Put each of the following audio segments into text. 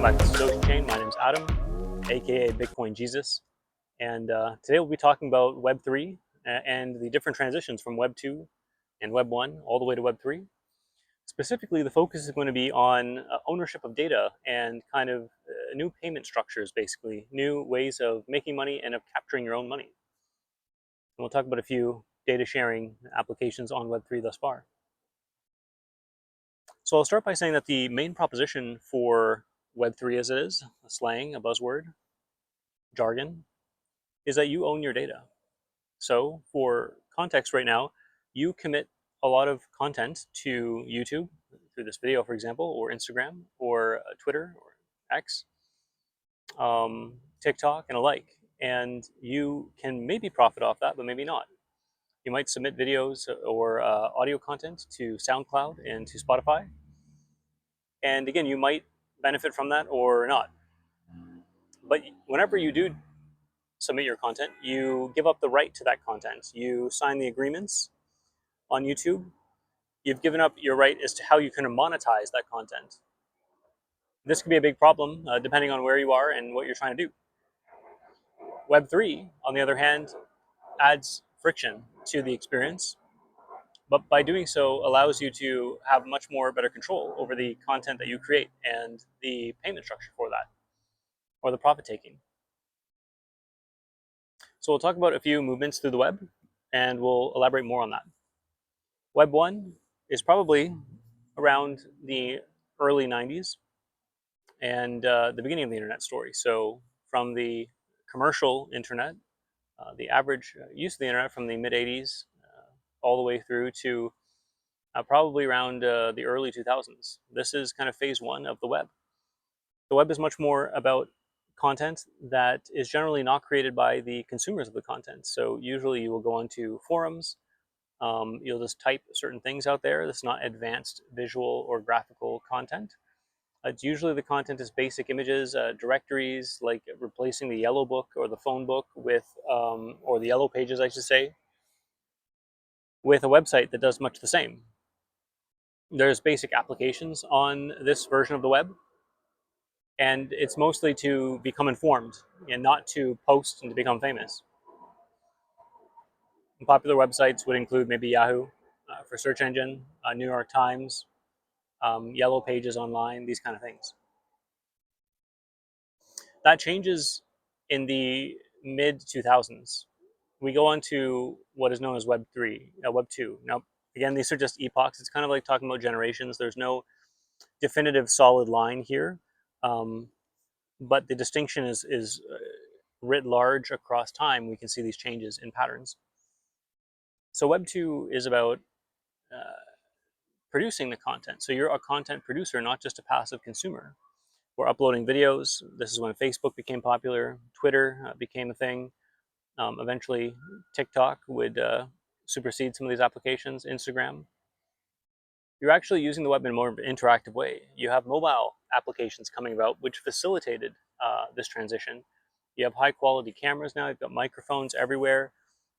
back to Social Chain. My name's Adam, aka Bitcoin Jesus, and today we'll be talking about Web3 and the different transitions from Web 2 and Web 1 all the way to Web 3. Specifically, the focus is going to be on ownership of data and kind of new payment structures, basically, new ways of making money and of capturing your own money. And we'll talk about a few data sharing applications on Web3 thus far. So I'll start by saying that the main proposition for Web3 as it is, a slang, a buzzword, jargon, is that you own your data. So for context right now, you commit a lot of content to YouTube, through this video, for example, or Instagram, or Twitter, or X, TikTok, and alike. And you can maybe profit off that, but maybe not. You might submit videos or audio content to SoundCloud and to Spotify. And again, you might benefit from that or not. But whenever you do submit your content, you give up the right to that content. You sign the agreements on YouTube. You've given up your right as to how you can monetize that content. This could be a big problem depending on where you are and what you're trying to do. Web3, on the other hand, adds friction to the experience, but by doing so allows you to have much more better control over the content that you create and the payment structure for that, or the profit taking. So we'll talk about a few movements through the web, and we'll elaborate more on that. Web 1 is probably around the early 90s and the beginning of the internet story. So from the commercial internet, the average use of the internet from the mid 80s all the way through to probably around the early 2000s. This is kind of phase one of the web. The web is much more about content that is generally not created by the consumers of the content. So usually you will go onto forums, you'll just type certain things out there. This is not advanced visual or graphical content. It's usually the content is basic images, directories, like replacing the yellow book or the phone book with, or the yellow pages, I should say, with a website that does much the same. There's basic applications on this version of the web, and it's mostly to become informed and not to post and to become famous. And popular websites would include maybe Yahoo for search engine, New York Times, Yellow Pages Online, these kind of things. That changes in the mid 2000s. We go on to what is known as Web 3, Web 2. Now, again, these are just epochs. It's kind of like talking about generations. There's no definitive solid line here, but the distinction is writ large across time. We can see these changes in patterns. So Web 2 is about producing the content. So you're a content producer, not just a passive consumer. We're uploading videos. This is when Facebook became popular. Twitter became a thing. Eventually, TikTok would supersede some of these applications, Instagram. You're actually using the web in a more interactive way. You have mobile applications coming about, which facilitated this transition. You have high quality cameras now. You've got microphones everywhere.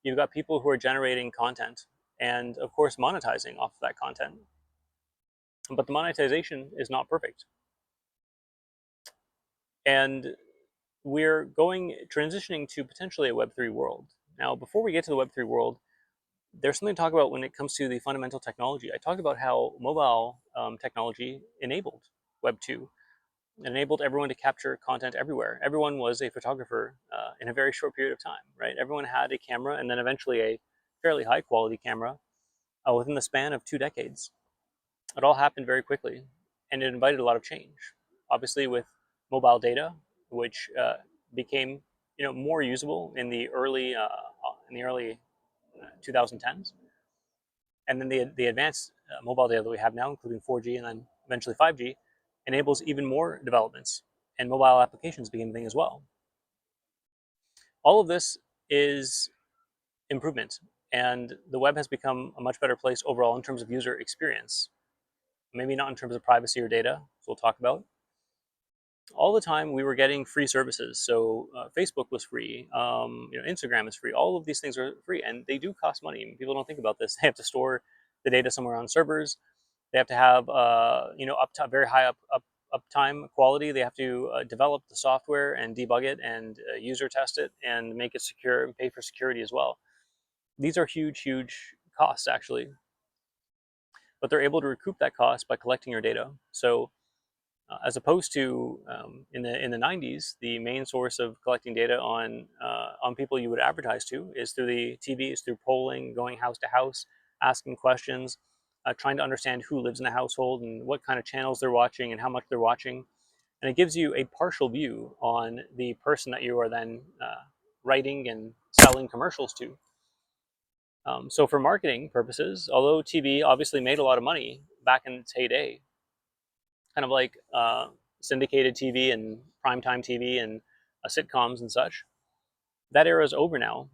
You've got people who are generating content and, of course, monetizing off of that content. But the monetization is not perfect. And we're transitioning to potentially a Web3 world. Now, before we get to the Web3 world, there's something to talk about when it comes to the fundamental technology. I talked about how mobile technology enabled Web 2. It enabled everyone to capture content everywhere. Everyone was a photographer in a very short period of time, right? Everyone had a camera and then eventually a fairly high quality camera within the span of 2 decades. It all happened very quickly, and it invited a lot of change. Obviously, with mobile data, which became more usable in the early 2010s, and then the advanced mobile data that we have now, including 4G and then eventually 5G, enables even more developments, and mobile applications became a thing as well. All of this is improvement, and the web has become a much better place overall in terms of user experience. Maybe not in terms of privacy or data, so we'll talk about. All the time we were getting free services. So Facebook was free, Instagram is free. All of these things are free, and they do cost money. I mean, people don't think about this. They have to store the data somewhere on servers. They have to have up to very high up uptime quality. They have to develop the software and debug it and user test it and make it secure and pay for security as well. These are huge, huge costs actually, but they're able to recoup that cost by collecting your data. So as opposed to in the 90s, the main source of collecting data on people you would advertise to is through the TV, is through polling, going house to house, asking questions, trying to understand who lives in the household and what kind of channels they're watching and how much they're watching. And it gives you a partial view on the person that you are then writing and selling commercials to. So for marketing purposes, although TV obviously made a lot of money back in its heyday, kind of like syndicated TV and primetime TV and sitcoms and such, that era is over now.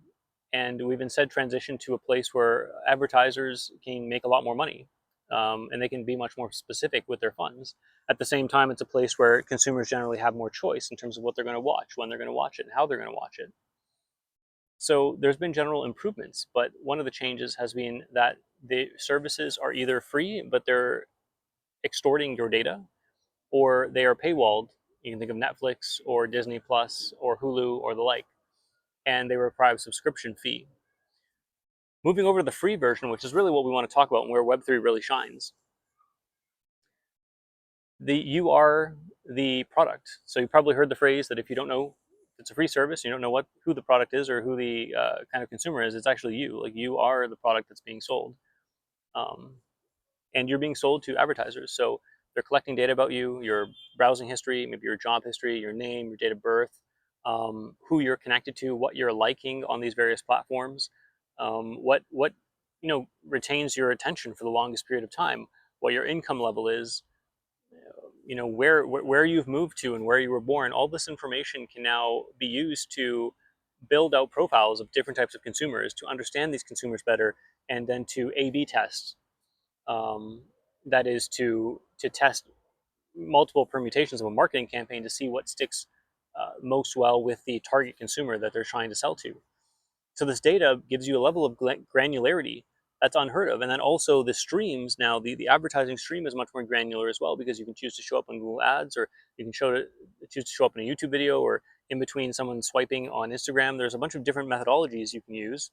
And we've instead transitioned to a place where advertisers can make a lot more money, and they can be much more specific with their funds. At the same time, it's a place where consumers generally have more choice in terms of what they're going to watch, when they're going to watch it, and how they're going to watch it. So there's been general improvements, but one of the changes has been that the services are either free, but they're extorting your data, or they are paywalled. You can think of Netflix or Disney Plus or Hulu or the like, and they require a subscription fee. Moving over to the free version, which is really what we want to talk about and where Web3 really shines. You are the product. So you probably heard the phrase that if you don't know it's a free service, you don't know who the product is or who the kind of consumer is, it's actually you. Like you are the product that's being sold. Um, and you're being sold to advertisers. So they're collecting data about you, your browsing history, maybe your job history, your name, your date of birth, who you're connected to, what you're liking on these various platforms, what retains your attention for the longest period of time, what your income level is, where you've moved to and where you were born. All this information can now be used to build out profiles of different types of consumers, to understand these consumers better, and then to A/B test. That is to test multiple permutations of a marketing campaign to see what sticks most well with the target consumer that they're trying to sell to. So this data gives you a level of granularity that's unheard of. And then also the streams now, the advertising stream is much more granular as well, because you can choose to show up on Google Ads, or you can choose to show up in a YouTube video, or in between someone swiping on Instagram. There's a bunch of different methodologies you can use,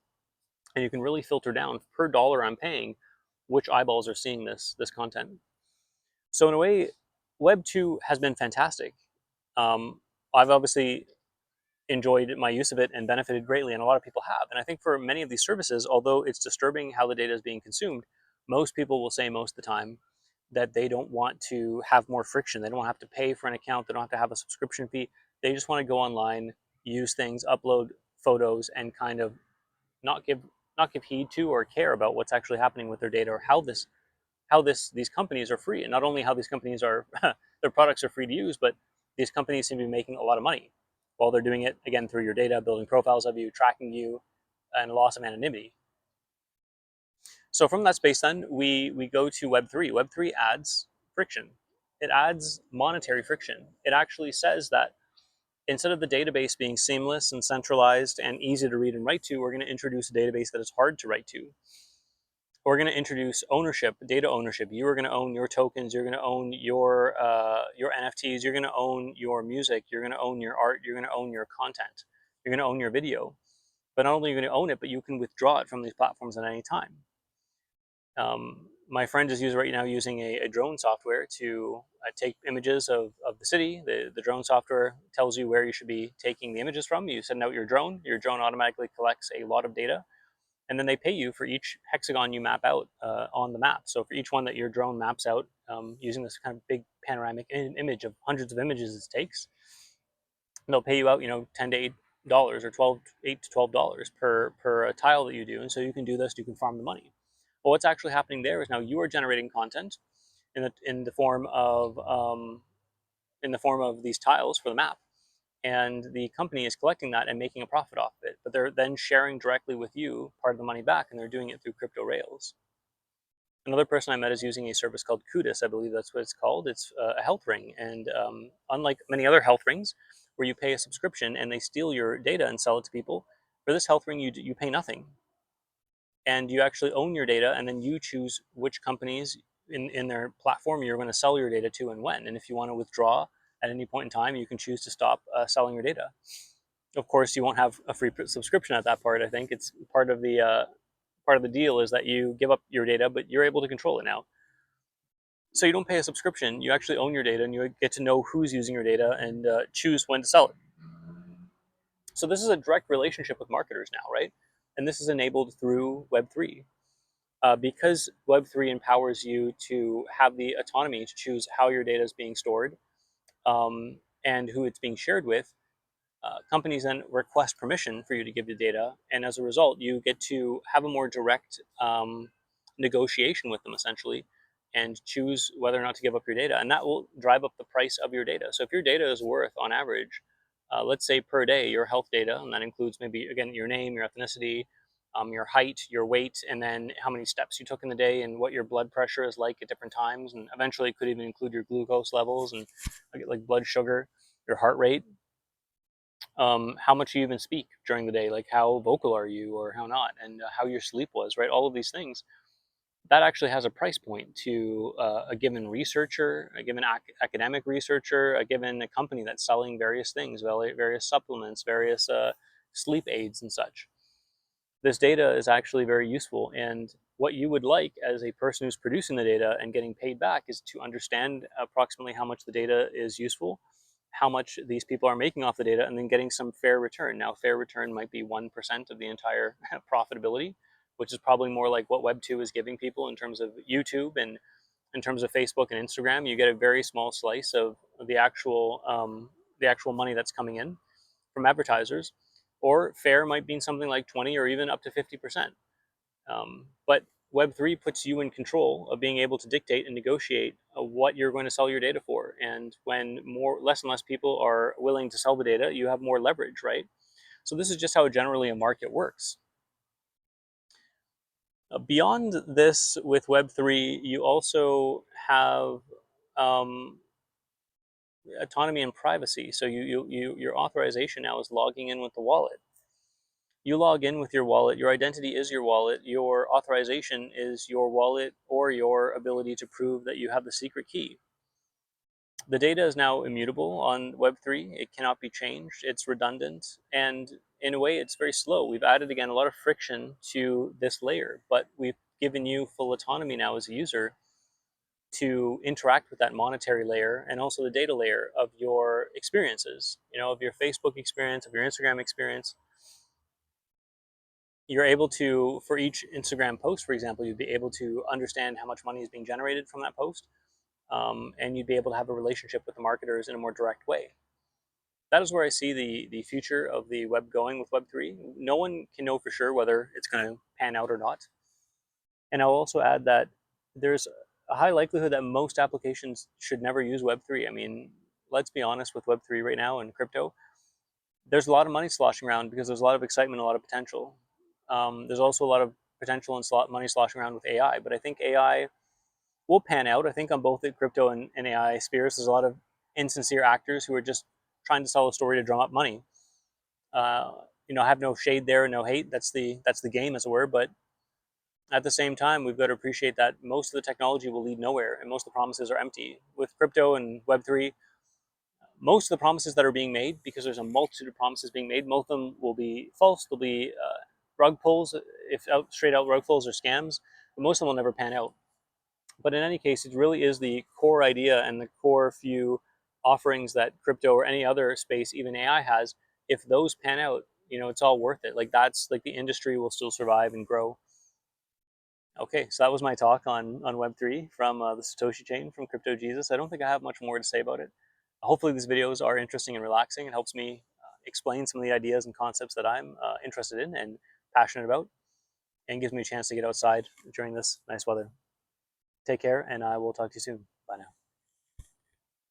and you can really filter down per dollar I'm paying which eyeballs are seeing this content. So in a way, Web 2 has been fantastic. I've obviously enjoyed my use of it and benefited greatly, and a lot of people have. And I think for many of these services, although it's disturbing how the data is being consumed, most people will say most of the time that they don't want to have more friction. They don't have to pay for an account. They don't have to have a subscription fee. They just want to go online, use things, upload photos, and kind of not give not give heed to or care about what's actually happening with their data, or how these companies are free. And not only how these companies are their products are free to use, but these companies seem to be making a lot of money while they're doing it, again, through your data, building profiles of you, tracking you, and loss of anonymity. So from that space, then we go to Web3. Web3 adds friction. It adds monetary friction. It actually says that instead of the database being seamless and centralized and easy to read and write to, we're going to introduce a database that is hard to write to. We're going to introduce ownership, data ownership. You are going to own your tokens. You're going to own your NFTs. You're going to own your music. You're going to own your art. You're going to own your content. You're going to own your video. But not only are you going to own it, but you can withdraw it from these platforms at any time. My friend is right now using a drone software to take images of the city. The drone software tells you where you should be taking the images from. You send out your drone. Your drone automatically collects a lot of data, and then they pay you for each hexagon you map out on the map. So for each one that your drone maps out, using this kind of big panoramic image of hundreds of images it takes, they'll pay you out, $10 to $8 or $8 to $12 per tile that you do. And so you can do this, you can farm the money. But what's actually happening there is now you are generating content in the form of these tiles for the map, and the company is collecting that and making a profit off of it. But they're then sharing directly with you part of the money back, and they're doing it through crypto rails. Another person I met is using a service called Kudus. I believe that's what it's called. It's a health ring, and unlike many other health rings, where you pay a subscription and they steal your data and sell it to people, for this health ring you pay nothing, and you actually own your data, and then you choose which companies in their platform you're going to sell your data to and when. And if you want to withdraw at any point in time, you can choose to stop selling your data. Of course, you won't have a free subscription at that part. I think it's part of the deal is that you give up your data, but you're able to control it now. So you don't pay a subscription. You actually own your data, and you get to know who's using your data and choose when to sell it. So this is a direct relationship with marketers now, right? And this is enabled through Web3. Because Web3 empowers you to have the autonomy to choose how your data is being stored, and who it's being shared with, companies then request permission for you to give the data, and as a result, you get to have a more direct negotiation with them, essentially, and choose whether or not to give up your data, and that will drive up the price of your data. So if your data is worth, on average, let's say per day, your health data, and that includes maybe, again, your name, your ethnicity, your height, your weight, and then how many steps you took in the day, and what your blood pressure is like at different times, and eventually it could even include your glucose levels and like blood sugar, your heart rate, how much you even speak during the day, like how vocal are you or how not, and how your sleep was, right? All of these things that actually has a price point to a given researcher, a given academic researcher, a given company that's selling various things, various supplements, various sleep aids and such. This data is actually very useful, and what you would like as a person who's producing the data and getting paid back is to understand approximately how much the data is useful, how much these people are making off the data, and then getting some fair return. Now, fair return might be 1% of the entire profitability, which is probably more like what Web2 is giving people in terms of YouTube, and in terms of Facebook and Instagram. You get a very small slice of the actual money that's coming in from advertisers. Or fair might mean something like 20 or even up to 50%. But Web3 puts you in control of being able to dictate and negotiate what you're going to sell your data for. And when less and less people are willing to sell the data, you have more leverage, right? So this is just how generally a market works. Beyond this, with Web3, you also have autonomy and privacy. So your authorization now is logging in with the wallet. You log in with your wallet, your identity is your wallet, your authorization is your wallet, or your ability to prove that you have the secret key. The data is now immutable on Web3. It cannot be changed. It's redundant. And in a way, it's very slow. We've added, again, a lot of friction to this layer, but we've given you full autonomy now as a user to interact with that monetary layer and also the data layer of your experiences, of your Facebook experience, of your Instagram experience. You're able to, for each Instagram post, for example, you'd be able to understand how much money is being generated from that post, and you'd be able to have a relationship with the marketers in a more direct way. That is where I see the future of the web going with Web3. No one can know for sure whether it's going to pan out or not. And I'll also add that there's a high likelihood that most applications should never use Web3. I mean, let's be honest with Web3 right now and crypto. There's a lot of money sloshing around because there's a lot of excitement, a lot of potential. There's also a lot of potential and money sloshing around with AI, but I think AI will pan out. I think on both the crypto and AI spheres, there's a lot of insincere actors who are just trying to sell a story to drum up money. I have no shade there, no hate. That's the game, as it were. But at the same time, we've got to appreciate that most of the technology will lead nowhere, and most of the promises are empty. With crypto and Web3, most of the promises that are being made, because there's a multitude of promises being made, most of them will be false. They'll be rug pulls, if straight out rug pulls or scams, but most of them will never pan out. But in any case, it really is the core idea and the core few offerings that crypto or any other space, even AI, has. If those pan out, it's all worth it. Like, that's like the industry will still survive and grow. Okay, so that was my talk on Web3 from the Satoshi chain from Crypto Jesus. I don't think I have much more to say about it. Hopefully these videos are interesting and relaxing. It helps me explain some of the ideas and concepts that I'm interested in and passionate about, and gives me a chance to get outside during this nice weather. Take care, and I will talk to you soon. Bye now.